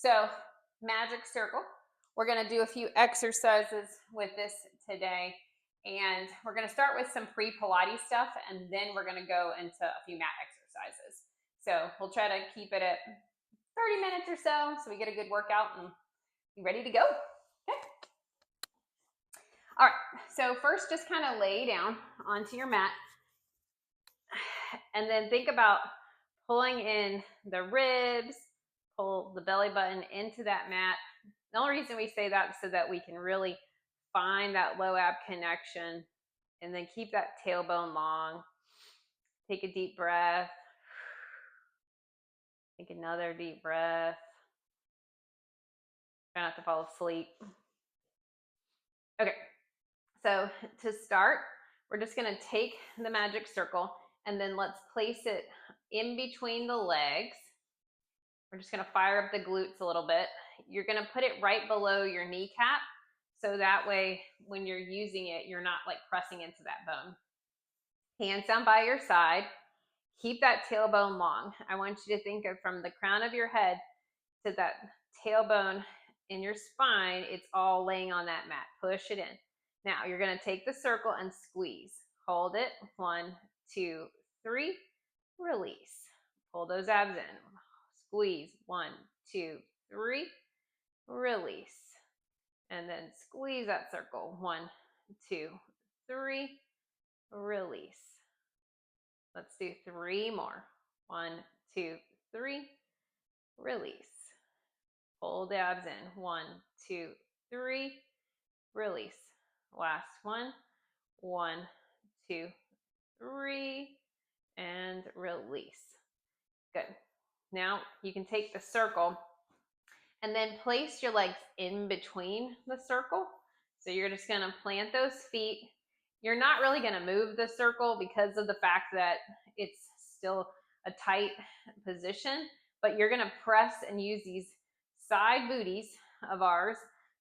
So, magic circle. We're going to do a few exercises with this today. And we're going to start with some pre Pilates stuff, and then we're going to go into a few mat exercises. So, we'll try to keep it at 30 minutes or so we get a good workout and be ready to go. Okay. All right. So, first, just kind of lay down onto your mat and then think about pulling in the ribs, pull the belly button into that mat. The only reason we say that is so that we can really find that low ab connection and then keep that tailbone long. Take a deep breath. Take another deep breath. Try not to fall asleep. Okay, so to start, we're just going to take the magic circle and then let's place it in between the legs. We're just going to fire up the glutes a little bit. You're going to put it right below your kneecap, so that way when you're using it, you're not like pressing into that bone. Hands down by your side. Keep that tailbone long. I want you to think of from the crown of your head to that tailbone in your spine, it's all laying on that mat. Push it in. Now you're going to take the circle and squeeze. Hold it. 1, 2, 3. Release. Pull those abs in. Squeeze. 1, 2, 3. Release. And then squeeze that circle. 1, 2, 3. Release. Let's do 3 more. 1, 2, 3. Release. Pull the abs in. 1, 2, 3. Release. Last one. 1, 2, 3. And release. Good. Now you can take the circle and then place your legs in between the circle. So you're just going to plant those feet. You're not really going to move the circle because of the fact that it's still a tight position, but you're going to press and use these side booties of ours.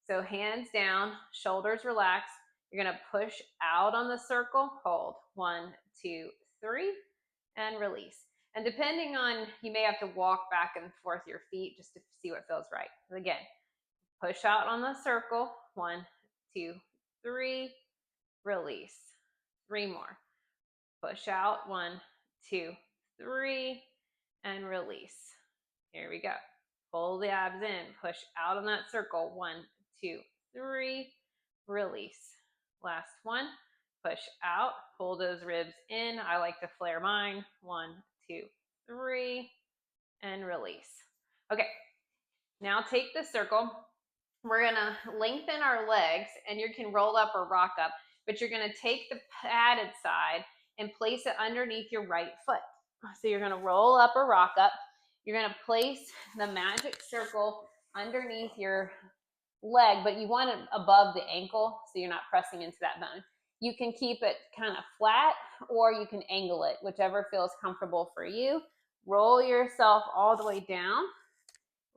So hands down, shoulders relaxed. You're going to push out on the circle, hold. 1, 2, 3, and release. And depending on, you may have to walk back and forth your feet just to see what feels right. Again, push out on the circle. 1, 2, 3, release. 3 more. Push out. 1, 2, 3, and release. Here we go. Pull the abs in. Push out on that circle. 1, 2, 3, release. Last one. Push out. Pull those ribs in. I like to flare mine. 1, 2, 3, and release. Okay, now take the circle. We're gonna lengthen our legs, and you can roll up or rock up, but you're gonna take the padded side and place it underneath your right foot. So you're gonna roll up or rock up. You're gonna place the magic circle underneath your leg, but you want it above the ankle so you're not pressing into that bone. You can keep it kind of flat or you can angle it, whichever feels comfortable for you. Roll yourself all the way down.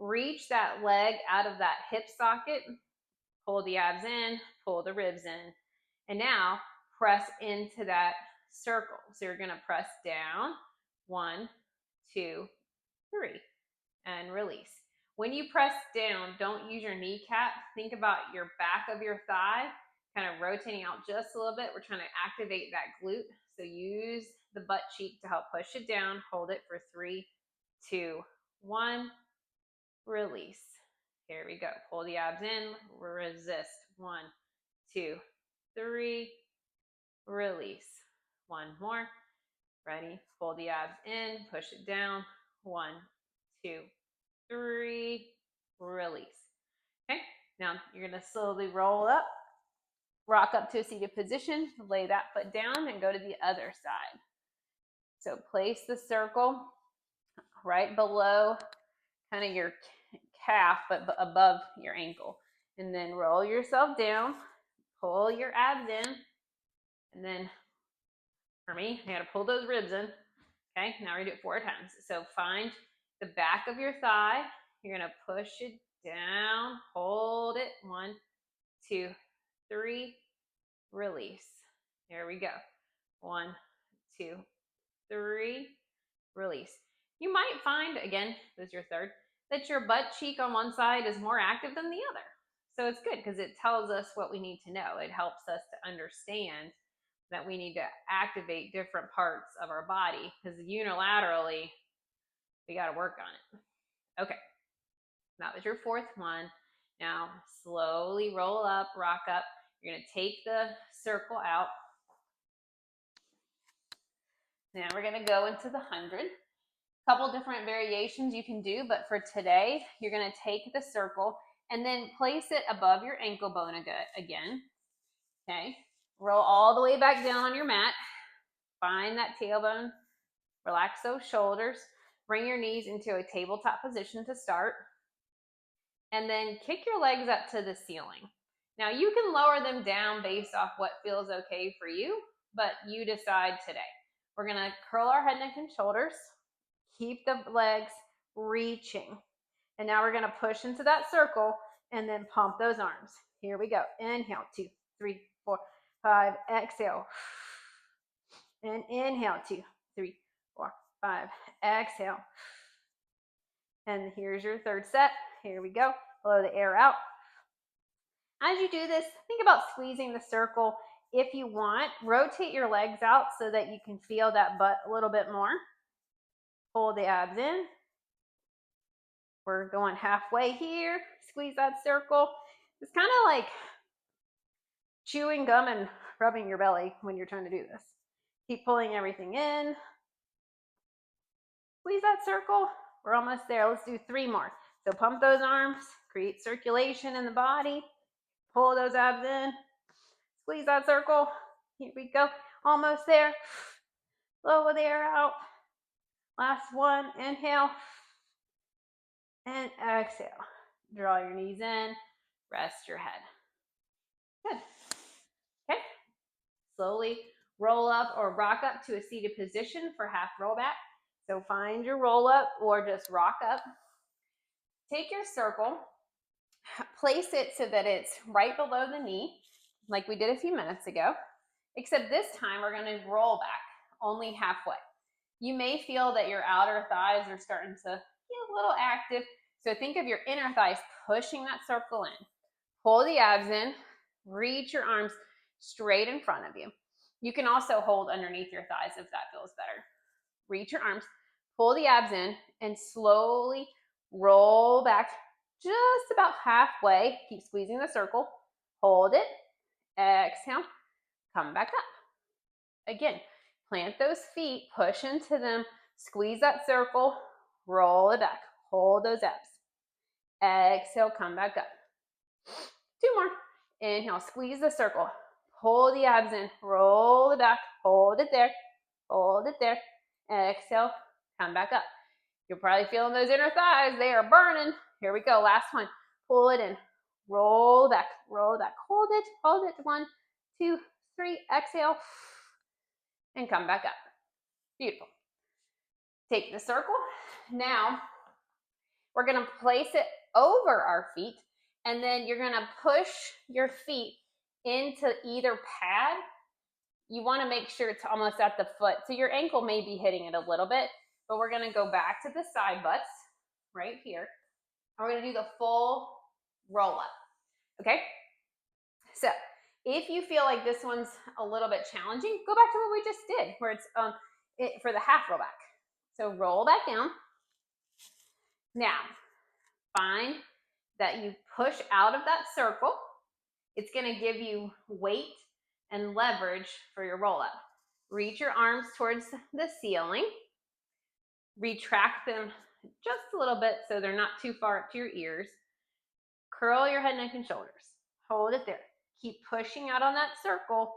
Reach that leg out of that hip socket. Pull the abs in, pull the ribs in. And now press into that circle. So you're going to press down. 1, 2, 3. And release. When you press down, don't use your kneecap. Think about your back of your thigh kind of rotating out just a little bit. We're trying to activate that glute. So use the butt cheek to help push it down. Hold it for 3, 2, 1. Release. Here we go. Pull the abs in. Resist. 1, 2, 3. Release. 1 more. Ready? Pull the abs in. Push it down. 1, 2, 3. Release. Okay. Now you're going to slowly roll up. Rock up to a seated position, lay that foot down, and go to the other side. So place the circle right below kind of your calf, but above your ankle. And then roll yourself down, pull your abs in, and then for me, I gotta pull those ribs in. Okay, now we're gonna do it 4 times. So find the back of your thigh. You're gonna push it down, hold it. 1, 2, 3. Release. Here we go. 1, 2, 3. Release. You might find, again, this is your third, that your butt cheek on one side is more active than the other. So it's good because it tells us what we need to know. It helps us to understand that we need to activate different parts of our body because unilaterally, we got to work on it. Okay, that was your fourth one. Now slowly roll up, rock up. You're going to take the circle out. Now we're going to go into the 100. Couple different variations you can do, but for today, you're going to take the circle and then place it above your ankle bone again. Okay, roll all the way back down on your mat. Find that tailbone. Relax those shoulders. Bring your knees into a tabletop position to start. And then kick your legs up to the ceiling. Now you can lower them down based off what feels okay for you, but you decide today. We're going to curl our head, neck, and shoulders. Keep the legs reaching. And now we're going to push into that circle and then pump those arms. Here we go. Inhale, 2, 3, 4, 5. Exhale. And inhale, 2, 3, 4, 5. Exhale. And here's your third set. Here we go. Blow the air out. As you do this, think about squeezing the circle. If you want, rotate your legs out so that you can feel that butt a little bit more. Pull the abs in. We're going halfway here. Squeeze that circle. It's kind of like chewing gum and rubbing your belly when you're trying to do this. Keep pulling everything in. Squeeze that circle. We're almost there. Let's do 3 more. So pump those arms. Create circulation in the body. Pull those abs in. Squeeze that circle. Here we go. Almost there. Blow the air out. Last one. Inhale. And exhale. Draw your knees in. Rest your head. Good. Okay. Slowly roll up or rock up to a seated position for half roll back. So find your roll up or just rock up. Take your circle. Place it so that it's right below the knee, like we did a few minutes ago. Except this time we're going to roll back only halfway. You may feel that your outer thighs are starting to get a little active. So think of your inner thighs pushing that circle in. Pull the abs in. Reach your arms straight in front of you. You can also hold underneath your thighs if that feels better. Reach your arms. Pull the abs in and slowly roll back just about halfway. Keep squeezing the circle. Hold it. Exhale. Come back up. Again, plant those feet, push into them, squeeze that circle, roll it back. Hold those abs. Exhale, come back up. 2 more. Inhale, squeeze the circle. Pull the abs in, roll it back, hold it there, hold it there. Exhale, come back up. You're probably feeling those inner thighs. They are burning. Here we go. Last one. Pull it in. Roll back. Roll back. Hold it. Hold it. 1, 2, 3. Exhale. And come back up. Beautiful. Take the circle. Now, we're going to place it over our feet. And then you're going to push your feet into either pad. You want to make sure it's almost at the foot. So your ankle may be hitting it a little bit. But we're going to go back to the side butts right here. And we're going to do the full roll up. Okay? So if you feel like this one's a little bit challenging, go back to what we just did, where it's for the half roll back. So roll back down. Now, find that you push out of that circle. It's going to give you weight and leverage for your roll up. Reach your arms towards the ceiling. Retract them just a little bit so they're not too far up to your ears. Curl your head, neck, and shoulders. Hold it there. Keep pushing out on that circle.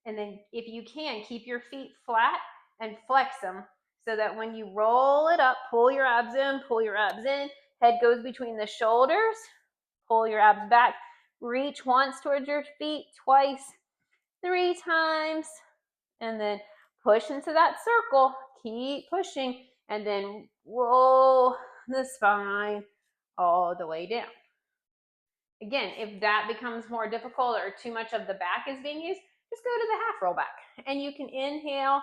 And then if you can, keep your feet flat and flex them so that when you roll it up, pull your abs in, pull your abs in. Head goes between the shoulders. Pull your abs back. Reach once towards your feet, twice, 3 times. And then push into that circle. Keep pushing. And then roll the spine all the way down. Again, if that becomes more difficult or too much of the back is being used, just go to the half roll back. And you can inhale.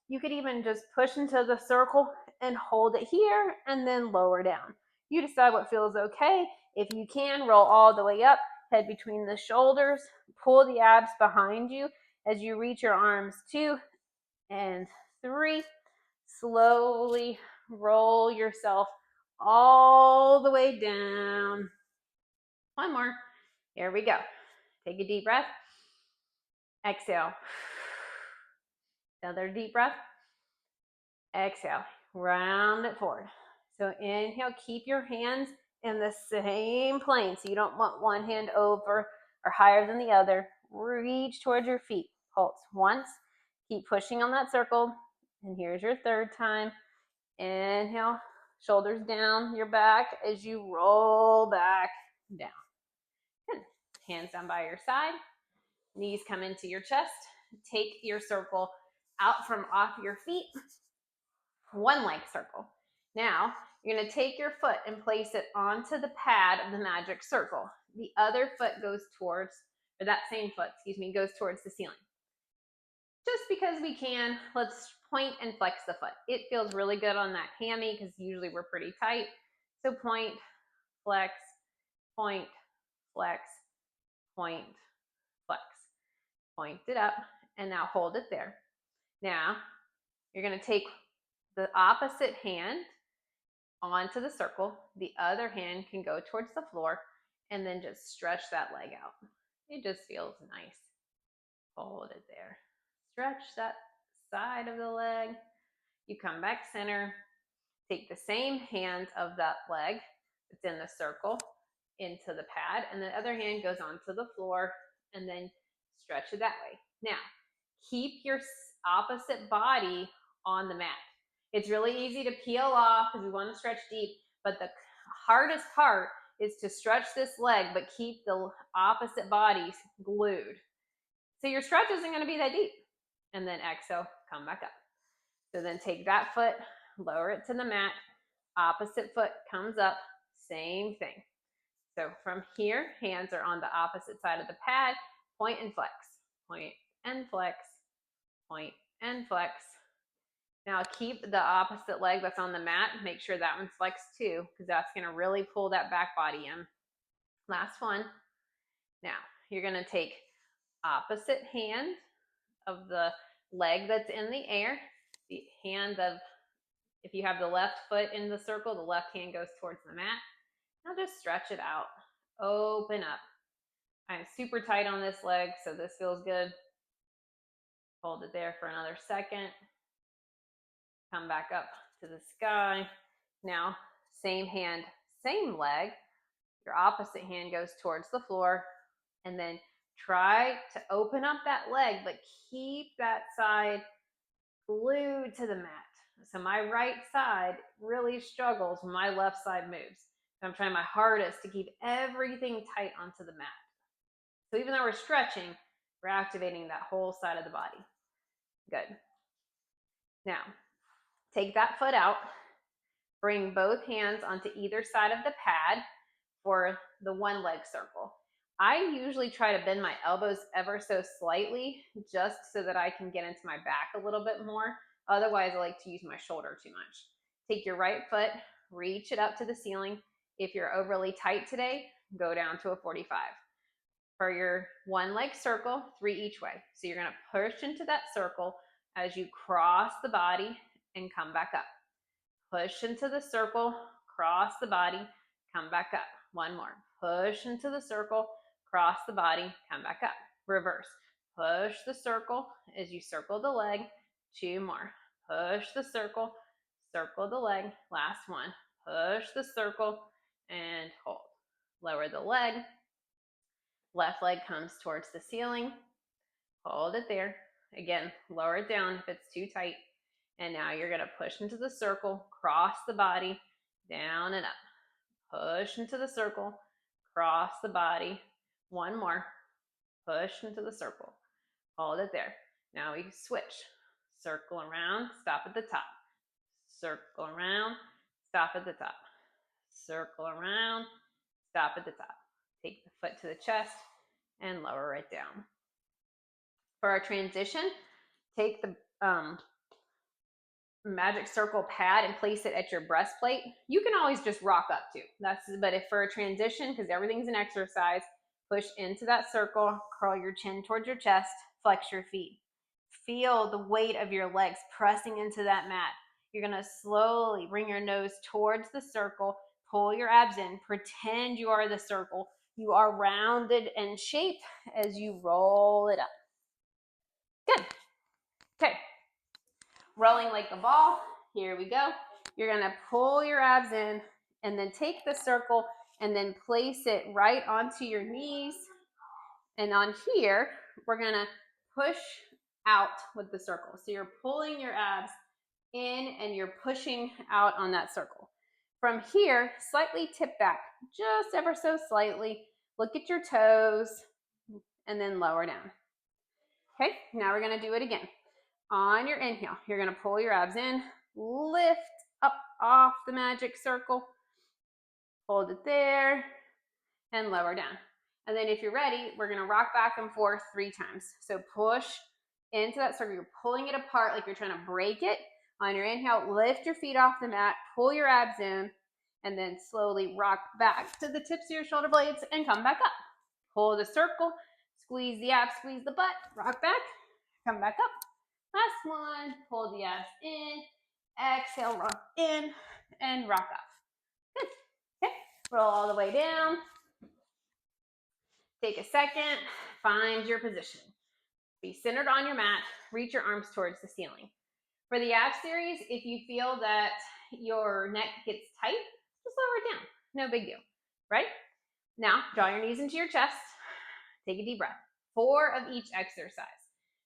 You could even just push into the circle and hold it here and then lower down. You decide what feels okay. If you can, roll all the way up, head between the shoulders, pull the abs behind you as you reach your arms 2 and 3. Slowly roll yourself all the way down. One more. Here we go. Take a deep breath. Exhale. Another deep breath. Exhale. Round it forward. So inhale, keep your hands in the same plane. So you don't want one hand over or higher than the other. Reach towards your feet. Pulse once. Keep pushing on that circle. And here's your third time. Inhale, shoulders down your back as you roll back down. Good. Hands down by your side. Knees come into your chest. Take your circle out from off your feet. One leg circle. Now, you're going to take your foot and place it onto the pad of the magic circle. The other foot goes towards, or that same foot, goes towards the ceiling. Just because we can, let's point and flex the foot. It feels really good on that hammy because usually we're pretty tight. So point, flex, point, flex, point, flex. Point it up, and now hold it there. Now, you're going to take the opposite hand onto the circle. The other hand can go towards the floor, and then just stretch that leg out. It just feels nice. Hold it there. Stretch that side of the leg. You come back center. Take the same hand of that leg that's in the circle into the pad, and the other hand goes onto the floor, and then stretch it that way. Now, keep your opposite body on the mat. It's really easy to peel off because we want to stretch deep, but the hardest part is to stretch this leg, but keep the opposite body glued. So your stretch isn't going to be that deep. And then exhale, come back up. So then take that foot, lower it to the mat, opposite foot comes up, same thing. So from here, hands are on the opposite side of the pad, point and flex, point and flex, point and flex. Now keep the opposite leg that's on the mat, make sure that one's flexed too, because that's going to really pull that back body in. Last one. Now you're going to take opposite hand of the leg that's in the air, the hand of, if you have the left foot in the circle, the left hand goes towards the mat. Now just stretch it out, open up. I'm super tight on this leg, so this feels good. Hold it there for another second. Come back up to the sky. Now, same hand, same leg. Your opposite hand goes towards the floor, and then try to open up that leg, but keep that side glued to the mat. So my right side really struggles when my left side moves. So I'm trying my hardest to keep everything tight onto the mat. So even though we're stretching, we're activating that whole side of the body. Good. Now, take that foot out. Bring both hands onto either side of the pad for the one leg circle. I usually try to bend my elbows ever so slightly just so that I can get into my back a little bit more. Otherwise, I like to use my shoulder too much. Take your right foot, reach it up to the ceiling. If you're overly tight today, go down to a 45. For your one leg circle, 3 each way. So you're going to push into that circle as you cross the body and come back up. Push into the circle, cross the body, come back up. One more. Push into the circle, cross the body, come back up. Reverse. Push the circle as you circle the leg. 2 more. Push the circle, circle the leg. Last one. Push the circle and hold. Lower the leg. Left leg comes towards the ceiling. Hold it there. Again, lower it down if it's too tight. And now you're going to push into the circle, cross the body, down and up. Push into the circle, cross the body. One more. Push into the circle. Hold it there. Now we switch. Circle around, stop at the top. Circle around, stop at the top. Circle around, stop at the top. Take the foot to the chest and lower it down. For our transition, take the magic circle pad and place it at your breastplate. You can always just rock up too. But if for a transition, because everything's an exercise, push into that circle, curl your chin towards your chest, flex your feet. Feel the weight of your legs pressing into that mat. You're going to slowly bring your nose towards the circle, pull your abs in, pretend you are the circle. You are rounded in shape as you roll it up. Good. Okay. Rolling like a ball. Here we go. You're going to pull your abs in and then take the circle and then place it right onto your knees. And on here, we're going to push out with the circle. So you're pulling your abs in and you're pushing out on that circle. From here, slightly tip back, just ever so slightly. Look at your toes and then lower down. Okay, now we're going to do it again. On your inhale, you're going to pull your abs in, lift up off the magic circle, hold it there, and lower down. And then if you're ready, we're going to rock back and forth 3 times. So push into that circle. You're pulling it apart like you're trying to break it. On your inhale, lift your feet off the mat, pull your abs in, and then slowly rock back to the tips of your shoulder blades and come back up. Pull the circle, squeeze the abs, squeeze the butt, rock back, come back up. Last one, pull the abs in, exhale, rock in, and rock up. Good. Okay, roll all the way down. Take a second, find your position. Be centered on your mat, reach your arms towards the ceiling. For the ab series, if you feel that your neck gets tight, just lower it down. No big deal, right? Now, draw your knees into your chest. Take a deep breath. 4 of each exercise.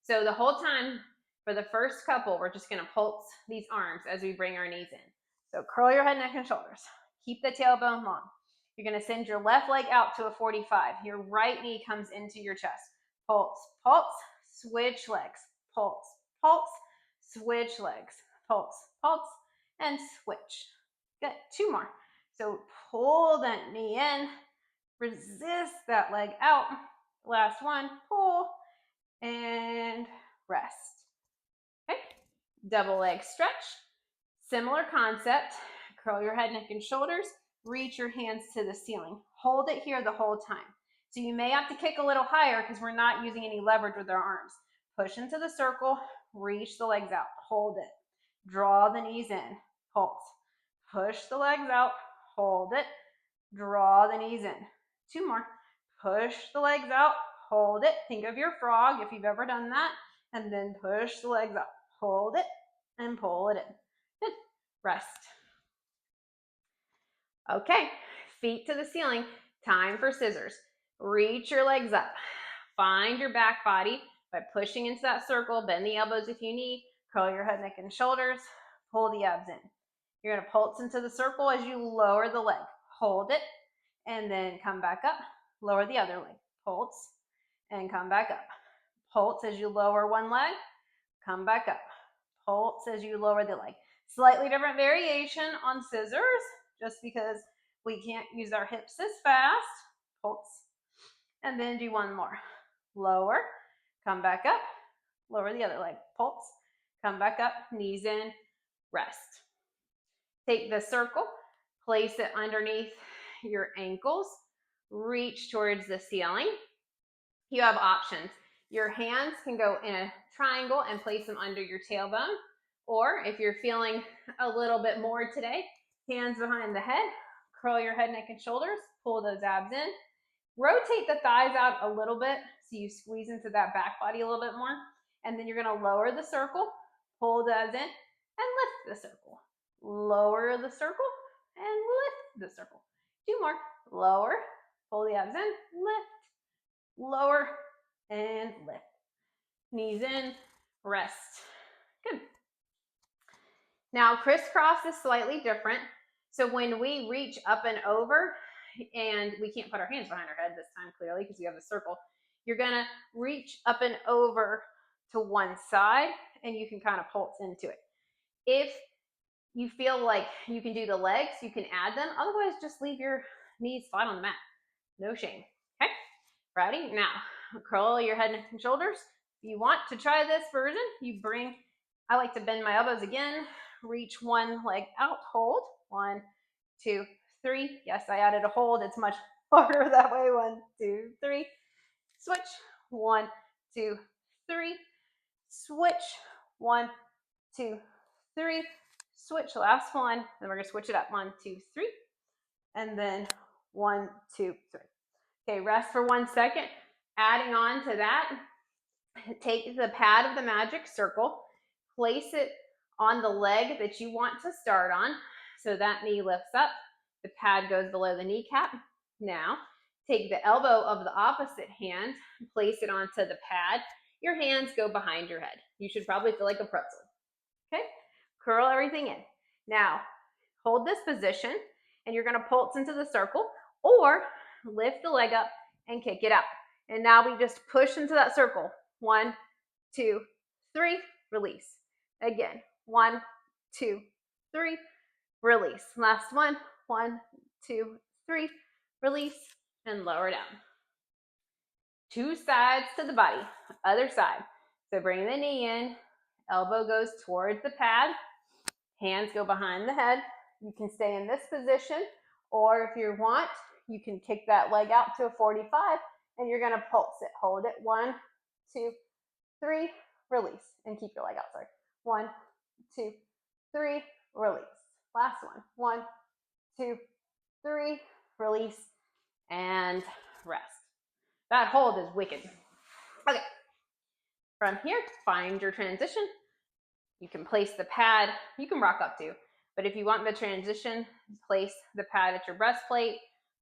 So the whole time, for the first couple, we're just going to pulse these arms as we bring our knees in. So curl your head, neck, and shoulders. Keep the tailbone long. You're going to send your left leg out to a 45. Your right knee comes into your chest. Pulse, pulse, switch legs. Pulse, pulse, switch legs. Pulse, pulse, and switch. Good. 2 more. So pull that knee in. Resist that leg out. Last one. Pull and rest. Okay. Double leg stretch. Similar concept. Curl your head, neck, and shoulders. Reach your hands to the ceiling. Hold it here the whole time. So you may have to kick a little higher because we're not using any leverage with our arms. Push into the circle. Reach the legs out. Hold it. Draw the knees in. Pulse. Push the legs out. Hold it. Draw the knees in. 2 more. Push the legs out. Hold it. Think of your frog if you've ever done that. And then push the legs out. Hold it and pull it in. Good. Rest. Okay. Feet to the ceiling. Time for scissors. Reach your legs up. Find your back body by pushing into that circle. Bend the elbows if you need. Curl your head, neck, and shoulders. Pull the abs in. You're going to pulse into the circle as you lower the leg. Hold it and then come back up. Lower the other leg. Pulse and come back up. Pulse as you lower one leg. Come back up. Pulse as you lower the leg. Slightly different variation on scissors just because we can't use our hips as fast. Pulse. And then do 1 more. Lower. Come back up. Lower the other leg. Pulse. Come back up. Knees in. Rest. Take the circle. Place it underneath your ankles. Reach towards the ceiling. You have options. Your hands can go in a triangle and place them under your tailbone. Or if you're feeling a little bit more today, hands behind the head. Curl your head, neck, and shoulders. Pull those abs in. Rotate the thighs out a little bit so you squeeze into that back body a little bit more. And then you're going to lower the circle, pull the abs in, and lift the circle. Lower the circle and lift the circle. 2 more. Lower, pull the abs in, lift, lower, and lift. Knees in, rest. Good. Now, crisscross is slightly different. So when we reach up and over, and we can't put our hands behind our head this time clearly because we have a circle, you're going to reach up and over to one side and you can kind of pulse into it. If you feel like you can do the legs, you can add them. Otherwise, just leave your knees flat on the mat. No shame. Okay? Ready? Now, curl your head and shoulders. If you want to try this version, I like to bend my elbows again, reach one leg out, hold. 1, 2, 3. Yes, I added a hold. It's much harder that way. 1, 2, 3. Switch. 1, 2, 3. Switch. 1, 2, 3. Switch. Last one. Then we're going to switch it up. 1, 2, 3. And then 1, 2, 3. Okay, rest for 1 second. Adding on to that, take the pad of the magic circle, place it on the leg that you want to start on. So that knee lifts up, the pad goes below the kneecap. Now, take the elbow of the opposite hand, place it onto the pad. Your hands go behind your head. You should probably feel like a pretzel. Okay, curl everything in. Now, hold this position, and you're gonna pulse into the circle, or lift the leg up and kick it out. And now we just push into that circle. 1, 2, 3, release. Again, 1, 2, 3, release. Last one. 1, 2, 3, release, and lower down. 2 sides to the body, other side. So bring the knee in, elbow goes towards the pad, hands go behind the head. You can stay in this position, or if you want, you can kick that leg out to a 45, and you're gonna pulse it. Hold it. 1, 2, 3, release, and keep your leg out. Sorry. 1, 2, 3, release. Last one. 1, 2, 3, release, and rest. That hold is wicked. Okay. From here, find your transition. You can place the pad. You can rock up too. But if you want the transition, place the pad at your breastplate.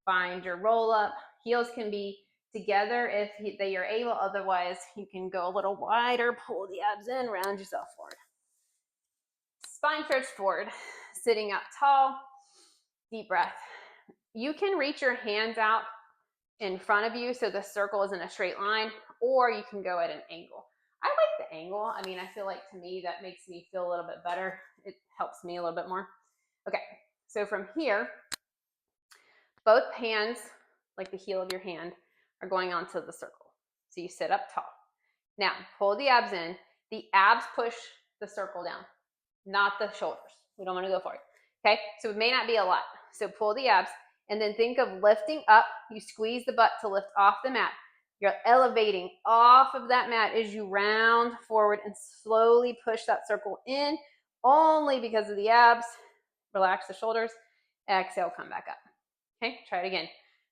Find your roll up. Heels can be together if they are able. Otherwise, you can go a little wider, pull the abs in, round yourself forward. Spine stretch forward, sitting up tall, deep breath. You can reach your hands out in front of you so the circle is in a straight line, or you can go at an angle. I like the angle. I mean, I feel like to me that makes me feel a little bit better. It helps me a little bit more. Okay, so from here, both hands, like the heel of your hand, are going onto the circle. So you sit up tall. Now, pull the abs in. The abs push the circle down, not the shoulders. We don't want to go for it. Okay, so it may not be a lot. So pull the abs, and then think of lifting up. You squeeze the butt to lift off the mat. You're elevating off of that mat as you round forward and slowly push that circle in, only because of the abs. Relax the shoulders. Exhale, come back up. Okay, try it again.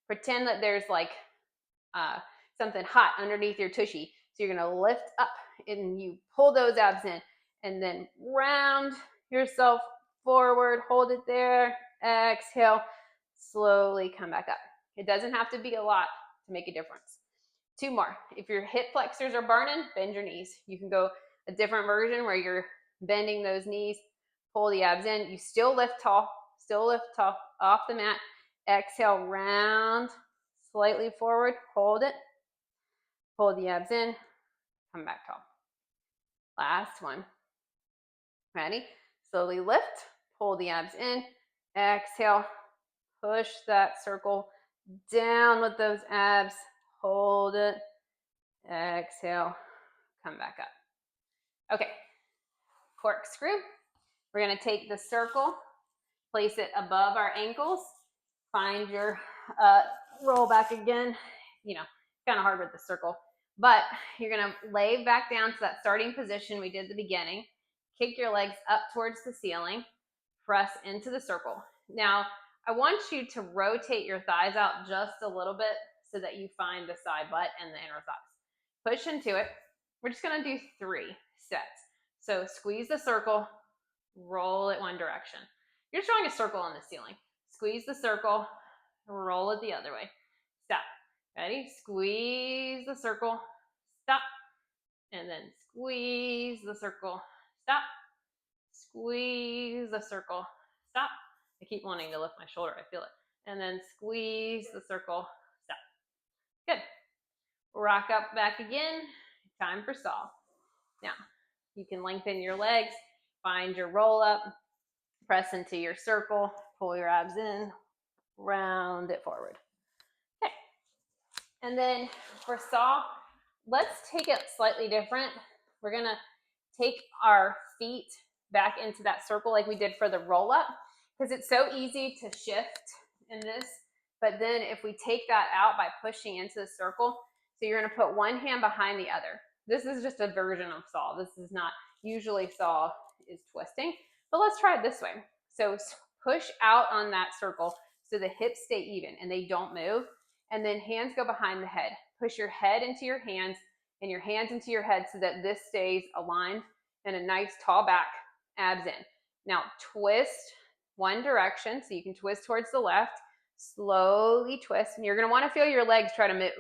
Pretend that there's like something hot underneath your tushy. So you're gonna lift up and you pull those abs in, and then round yourself forward, hold it there, exhale, slowly come back up. It doesn't have to be a lot to make a difference. 2 more. If your hip flexors are burning, bend your knees. You can go a different version where you're bending those knees, pull the abs in. You still lift tall off the mat. Exhale, round slightly forward, hold it, pull the abs in, come back tall. Last one. Ready? Slowly lift, pull the abs in, exhale, push that circle down with those abs, hold it, exhale, come back up. Okay, corkscrew. We're gonna take the circle, place it above our ankles, find your roll back again. You know, kind of hard with the circle, but you're gonna lay back down to that starting position we did at the beginning. Kick your legs up towards the ceiling, press into the circle. Now, I want you to rotate your thighs out just a little bit so that you find the side butt and the inner thighs. Push into it. We're just gonna do 3 sets. So squeeze the circle, roll it one direction. You're drawing a circle on the ceiling. Squeeze the circle, roll it the other way. Stop. Ready? Squeeze the circle, stop. And then squeeze the circle, stop. Squeeze the circle, stop. I keep wanting to lift my shoulder, I feel it. And then squeeze the circle, stop. Good. Rock up back again. Time for solve. Now, you can lengthen your legs, find your roll up, press into your circle, pull your abs in, round it forward. Okay. And then for saw, let's take it slightly different. We're gonna take our feet back into that circle like we did for the roll up, because it's so easy to shift in this. But then if we take that out by pushing into the circle, so you're going to put one hand behind the other. This is just a version of saw. This is not, usually saw is twisting, but let's try it this way. So push out on that circle so the hips stay even and they don't move. And then hands go behind the head. Push your head into your hands and your hands into your head so that this stays aligned and a nice tall back, abs in. Now twist one direction, so you can twist towards the left, slowly twist, and you're going to want to feel your legs try to move.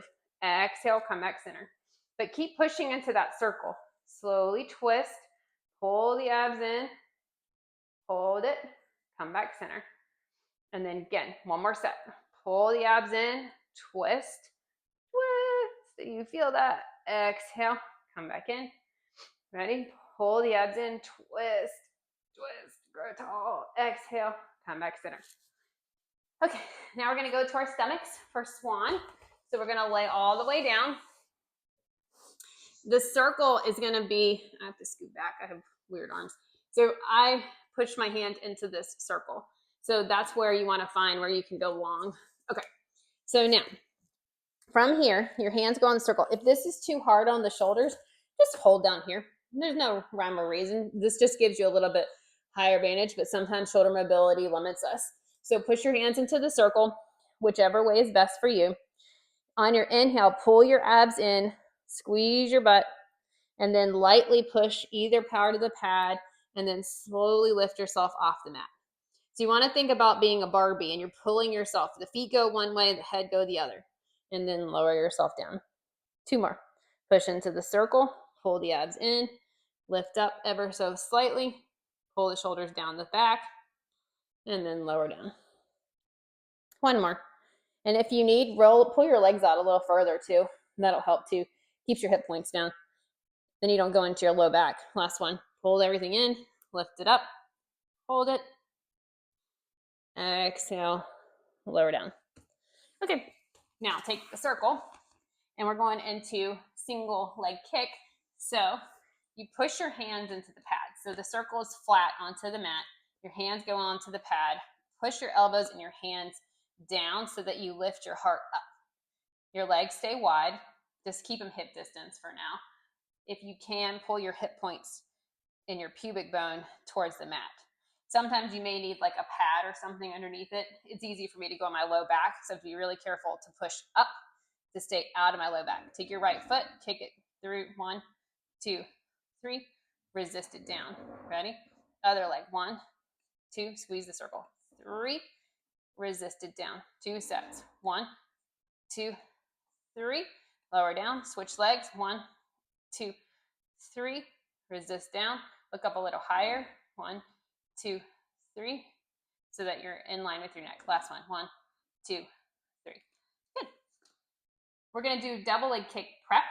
Exhale, come back center. But keep pushing into that circle. Slowly twist, pull the abs in, hold it, come back center. And then again, one more set. Pull the abs in, twist, twist. So you feel that. Exhale, come back in. Ready? Pull the abs in, twist, twist, grow tall. Exhale, come back center. Okay, now we're going to go to our stomachs for swan. So we're going to lay all the way down. The circle is going to be, I have to scoot back. I have weird arms. So I push my hand into this circle. So that's where you want to find where you can go long. Okay, so now from here, your hands go on the circle. If this is too hard on the shoulders, just hold down here. There's no rhyme or reason. This just gives you a little bit higher advantage, but sometimes shoulder mobility limits us. So push your hands into the circle, whichever way is best for you. On your inhale, pull your abs in, squeeze your butt, and then lightly push either part of the pad, and then slowly lift yourself off the mat. So you want to think about being a Barbie, and you're pulling yourself. The feet go one way, the head go the other, and then lower yourself down. 2 more. Push into the circle, pull the abs in, lift up ever so slightly, pull the shoulders down the back, and then lower down. 1 more. And if you need, pull your legs out a little further too. That'll help too. Keeps your hip points down. Then you don't go into your low back. Last one. Hold everything in, lift it up, hold it, exhale, lower down. Okay, now take the circle and we're going into single leg kick. So you push your hands into the pad. So the circle is flat onto the mat. Your hands go onto the pad. Push your elbows and your hands down so that you lift your heart up. Your legs stay wide. Just keep them hip distance for now. If you can, pull your hip points and your pubic bone towards the mat. Sometimes you may need like a pad or something underneath it. It's easy for me to go on my low back, so be really careful to push up to stay out of my low back. Take your right foot, kick it through. 1, 2, 3. Resist it down. Ready? Other leg. 1, 2. Squeeze the circle. 3. Resist it down. 2 sets. 1, 2, 3. Lower down. Switch legs. 1, 2, 3. Resist down. Look up a little higher. 1, 2, 3. So that you're in line with your neck. Last one. 1, 2, 3. Good. We're going to do double leg kick prep.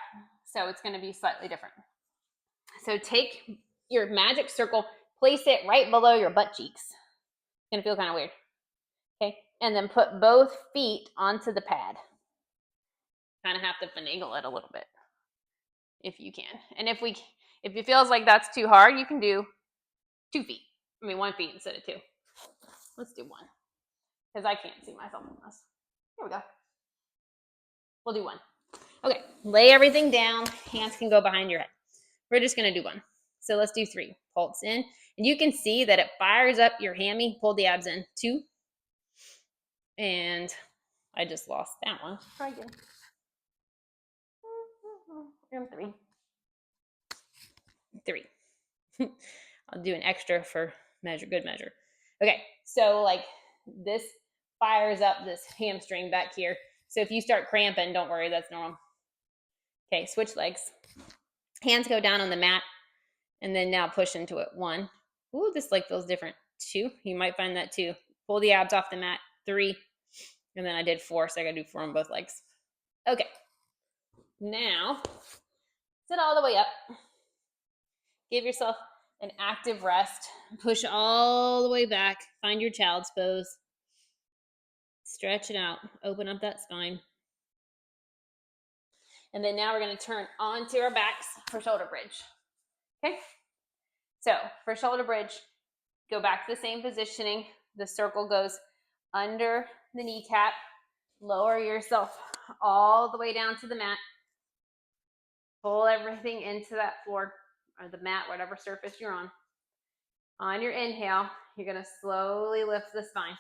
So it's going to be slightly different. So take your magic circle, place it right below your butt cheeks. It's going to feel kind of weird. Okay. And then put both feet onto the pad. Kind of have to finagle it a little bit if you can. And if it feels like that's too hard, you can do 2 feet. 1 feet instead of 2. Let's do 1 because I can't see myself in this. Here we go. We'll do 1. Okay, lay everything down. Hands can go behind your head. We're just going to do 1. So let's do 3. Pulse in. And you can see that it fires up your hammy. Pull the abs in. 2. And I just lost that one. Try again. And 3. 3. I'll do an extra for good measure. Okay, so like this fires up this hamstring back here. So if you start cramping, don't worry, that's normal. Okay, switch legs. Hands go down on the mat, and then now push into it. 1. Ooh, this leg feels different. 2. You might find that too. Pull the abs off the mat. 3. And then I did 4, so I gotta do 4 on both legs. Okay. Now, sit all the way up. Give yourself an active rest. Push all the way back. Find your child's pose. Stretch it out. Open up that spine. And then now we're going to turn onto our backs for shoulder bridge. Okay? So for shoulder bridge, go back to the same positioning. The circle goes under the kneecap. Lower yourself all the way down to the mat. Pull everything into that floor or the mat, whatever surface you're on. On your inhale, you're going to slowly lift the spine.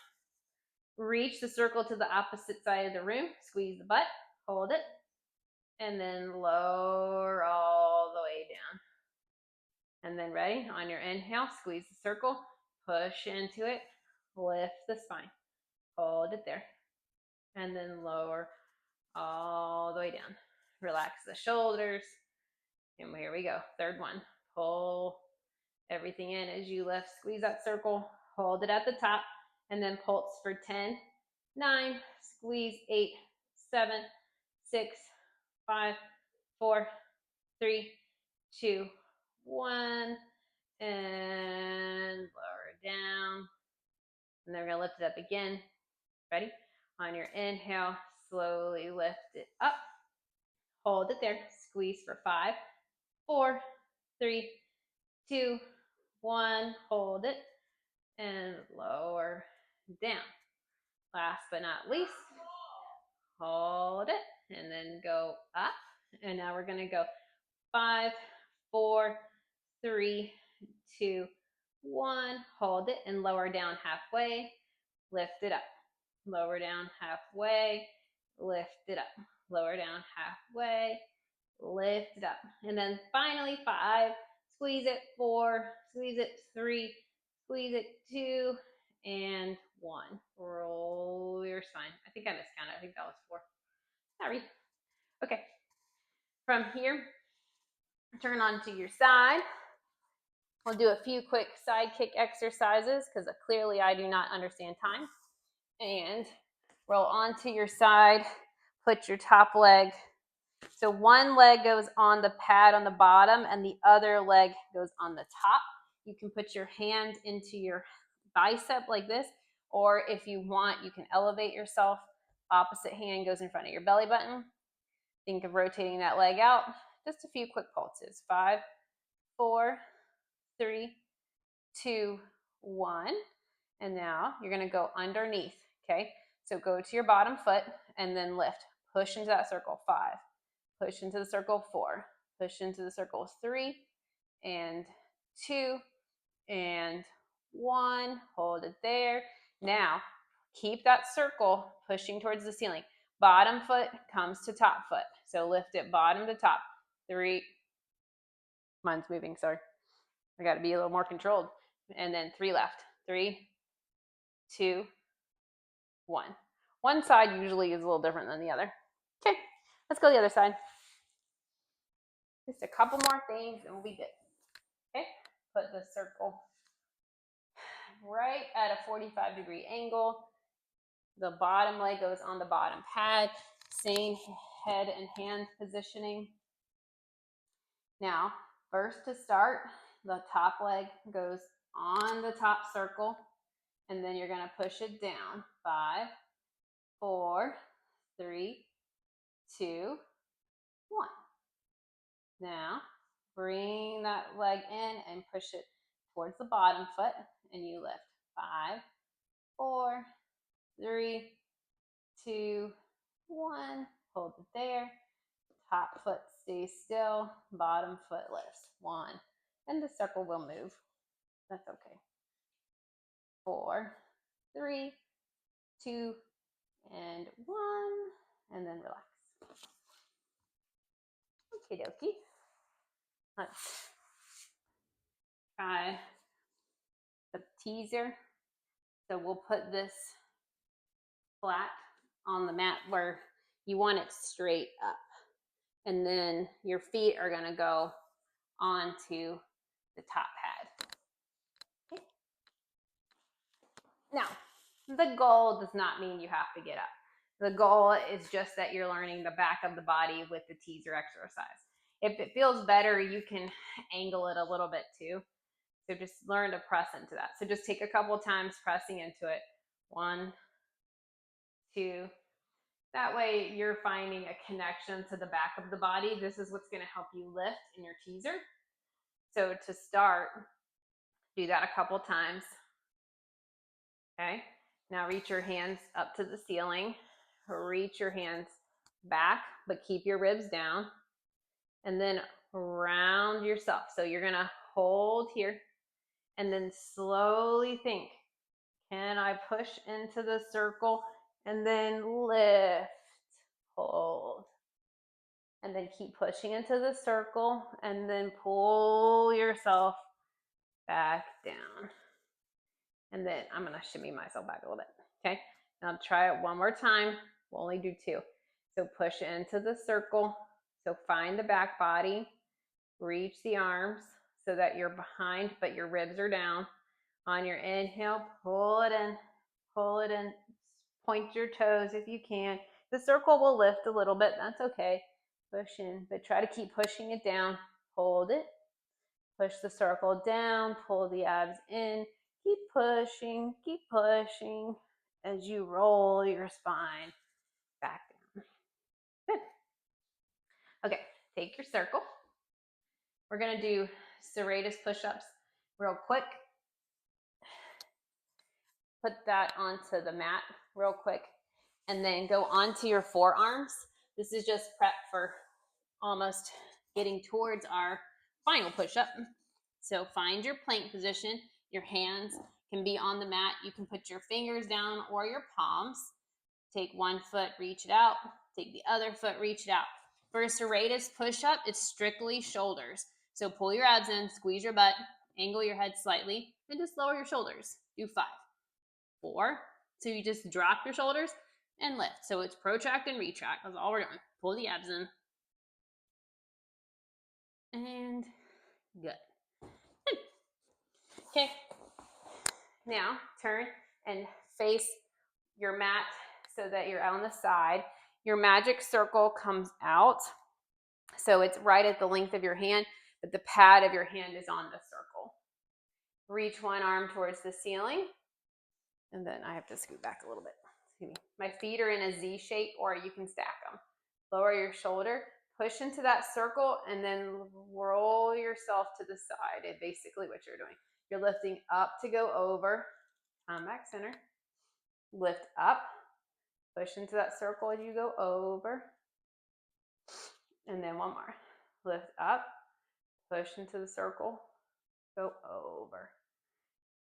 Reach the circle to the opposite side of the room. Squeeze the butt. Hold it. And then lower all the way down. And then ready? On your inhale, squeeze the circle. Push into it. Lift the spine. Hold it there. And then lower all the way down. Relax the shoulders. And here we go. Third one. Pull everything in as you lift. Squeeze that circle. Hold it at the top. And then pulse for 10, 9, squeeze 8, 7, 6, 5, 4, 3, 2, 1. And lower it down. And then we're going to lift it up again. Ready? On your inhale, slowly lift it up. Hold it there. Squeeze for 5, 4, 3, 2, 1. Hold it. And lower down. Last but not least, hold it. And then go up. And now we're going to go 5, 4, 3, 2, 1. Hold it and lower down halfway. Lift it up. Lower down halfway. Lift it up. Lower down halfway. Lift it up. And then finally 5. Squeeze it. 4. Squeeze it. 3. Squeeze it. 2. And 1. Roll your spine. I think I miscounted. I think that was 4. Sorry. Okay. From here, turn onto your side. We'll do a few quick side kick exercises because clearly I do not understand time. And roll onto your side. Put your top leg. So one leg goes on the pad on the bottom and the other leg goes on the top. You can put your hand into your bicep like this, or if you want, you can elevate yourself. Opposite hand goes in front of your belly button. Think of rotating that leg out. Just a few quick pulses. 5, 4, 3, 2, 1. And now you're going to go underneath. Okay, so go to your bottom foot and then lift. Push into that circle. 5. Push into the circle. 4. Push into the circle. 3 and 2 and 1. Hold it there. Now keep that circle pushing towards the ceiling. Bottom foot comes to top foot. So lift it bottom to top. 3. Mine's moving, sorry. I got to be a little more controlled. And then 3 left. 3, 2, 1. One side usually is a little different than the other. Okay, let's go the other side. Just a couple more things and we'll be good. Okay, put the circle right at a 45-degree angle. The bottom leg goes on the bottom pad. Same head and hand positioning. Now, first to start, the top leg goes on the top circle, and then you're going to push it down. 5, 4, 3, 2, 1. Now, bring that leg in and push it towards the bottom foot, and you lift. 5, 4, 3, 2, 1. Hold it there. Top foot stays still. Bottom foot lifts. 1. And the circle will move. That's okay. 4, 3, 2, and 1. And then relax. Okie dokie. Let's try the teaser. So we'll put this flat on the mat where you want it straight up. And then your feet are going to go onto the top pad. Okay. Now, the goal does not mean you have to get up. The goal is just that you're learning the back of the body with the teaser exercise. If it feels better, you can angle it a little bit too. So just learn to press into that. So just take a couple times pressing into it. 1, 2. That way you're finding a connection to the back of the body. This is what's going to help you lift in your teaser. So to start, Do that a couple times. Okay. Now reach your hands up to the ceiling. Reach your hands back, but keep your ribs down. And then round yourself. So you're going to hold here and then slowly think, can I push into the circle and then lift, hold, and then keep pushing into the circle and then pull yourself back down. And then I'm going to shimmy myself back a little bit. Okay. Now try it one more time. We'll only do 2. So push into the circle. So find the back body, reach the arms so that you're behind, but your ribs are down. On your inhale, pull it in, point your toes if you can. The circle will lift a little bit, that's okay. Push in, but try to keep pushing it down. Hold it, push the circle down, pull the abs in, keep pushing as you roll your spine back down. Good. Okay, take your circle. We're gonna do serratus push-ups real quick. Put that onto the mat real quick and then go onto your forearms. This is just prep for almost getting towards our final push-up. So find your plank position. Your hands can be on the mat. You can put your fingers down or your palms. Take one foot, reach it out. Take the other foot, reach it out. For a serratus push-up, it's strictly shoulders. So pull your abs in, squeeze your butt, angle your head slightly, and just lower your shoulders. Do 5, 4. So you just drop your shoulders and lift. So it's protract and retract. That's all we're doing. Pull the abs in. And good. Okay. Now turn and face your mat so that you're on the side. Your magic circle comes out. So it's right at the length of your hand, but the pad of your hand is on the circle. Reach one arm towards the ceiling. And then I have to scoot back a little bit. Excuse me. My feet are in a Z shape, or you can stack them. Lower your shoulder, push into that circle, and then roll yourself to the side. It's basically what you're doing. You're lifting up to go over. Come back center. Lift up. Push into that circle as you go over. And then one more. Lift up. Push into the circle. Go over.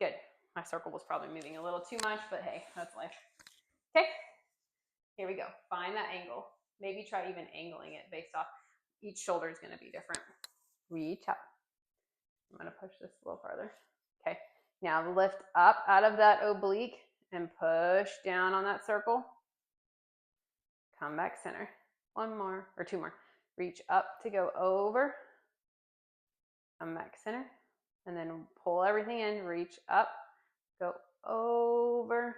Good. My circle was probably moving a little too much, but hey, that's life. Okay. Here we go. Find that angle. Maybe try even angling it based off each shoulder is going to be different. Reach up. I'm going to push this a little farther. Okay. Now lift up out of that oblique and push down on that circle. Come back center. One more or 2 more. Reach up to go over. Come back center. And then pull everything in. Reach up. Go over.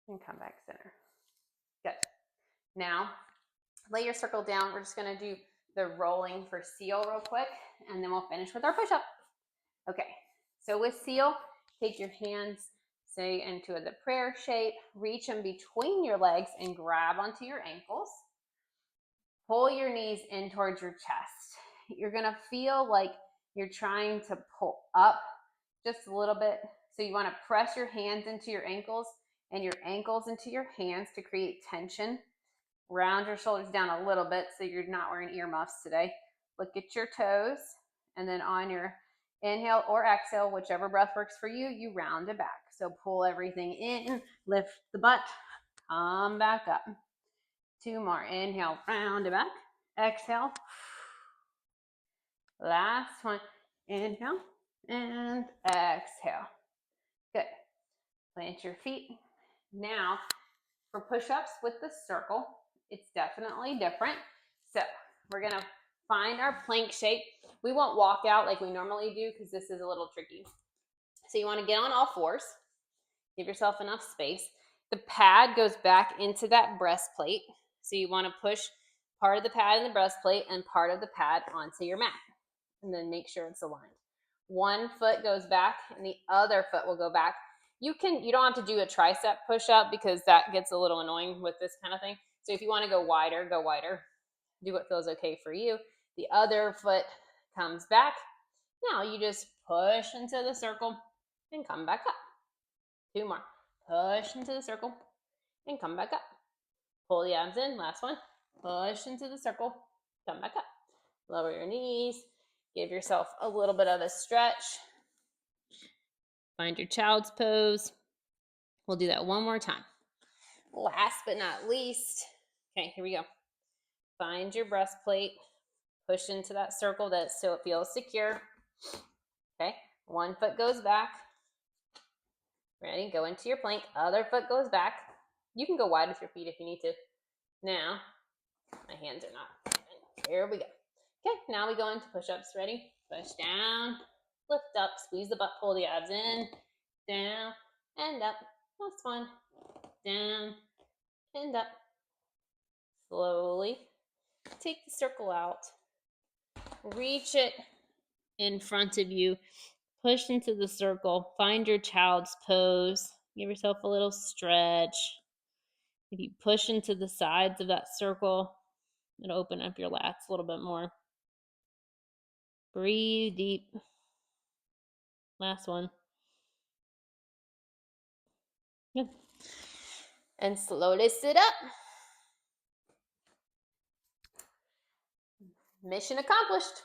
And come back center. Good. Now, lay your circle down. We're just going to do the rolling for seal real quick, and then we'll finish with our push-up. Okay, so with seal, take your hands, say into the prayer shape, reach them between your legs and grab onto your ankles. Pull your knees in towards your chest. You're going to feel like you're trying to pull up just a little bit. So you want to press your hands into your ankles and your ankles into your hands to create tension. Round your shoulders down a little bit so you're not wearing earmuffs today. Look at your toes, and then on your inhale or exhale, whichever breath works for you, you round it back. So pull everything in, lift the butt, come back up. 2 more. Inhale, round it back. Exhale. Last one. Inhale and exhale. Good. Plant your feet. Now, for push-ups with the circle, it's definitely different. So we're going to find our plank shape. We won't walk out like we normally do because this is a little tricky. So you want to get on all fours. Give yourself enough space. The pad goes back into that breastplate. So you want to push part of the pad in the breastplate and part of the pad onto your mat. And then make sure it's aligned. One foot goes back and the other foot will go back. You don't have to do a tricep push-up because that gets a little annoying with this kind of thing. So if you want to go wider, go wider. Do what feels okay for you. The other foot comes back. Now you just Push into the circle and come back up. 2 more. Push into the circle and come back up. Pull the abs in. Last one. Push into the circle. Come back up. Lower your knees. Give yourself a little bit of a stretch. Find your child's pose. We'll do that one more time. Last but not least. Okay, here we go. Find your breastplate. Push into that circle so it feels secure. Okay, one foot goes back. Ready? Go into your plank. Other foot goes back. You can go wide with your feet if you need to. Now, my hands are not. Here we go. Okay, now we go into push-ups. Ready? Push down, lift up, squeeze the butt, pull the abs in, down, and up. Last one. Down, and up. Slowly take the circle out. Reach it in front of you. Push into the circle. Find your child's pose. Give yourself a little stretch. If you push into the sides of that circle, it'll open up your lats a little bit more. Breathe deep. Last one. Good. And slowly sit up. Mission accomplished.